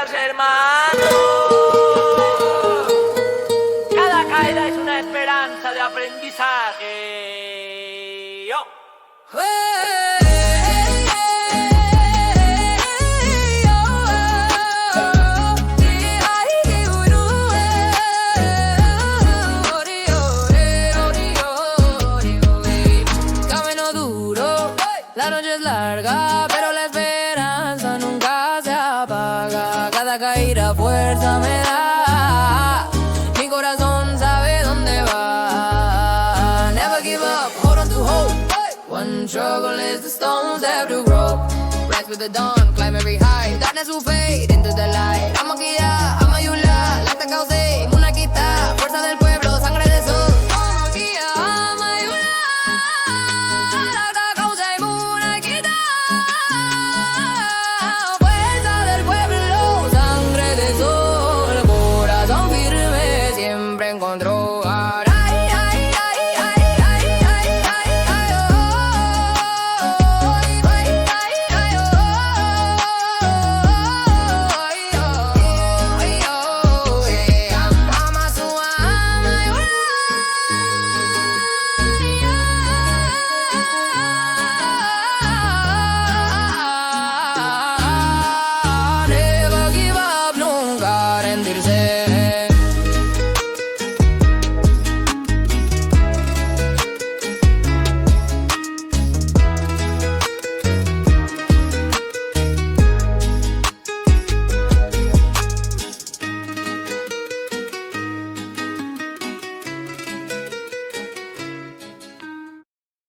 levantarse, hermano. Cada caída es una esperanza de aprendizaje. Yo. Camino duro, la noche es larga, pero la esperanza nunca se apaga. Cada caída fuerza me da, mi corazón sabe dónde va. Never give up, hold on to hope. One struggle is the stones that have to grow. Rise with the dawn, climb every high. Darkness will fade into the light. I'm a guía, I'm a yula, la te causé, una quita, fuerza del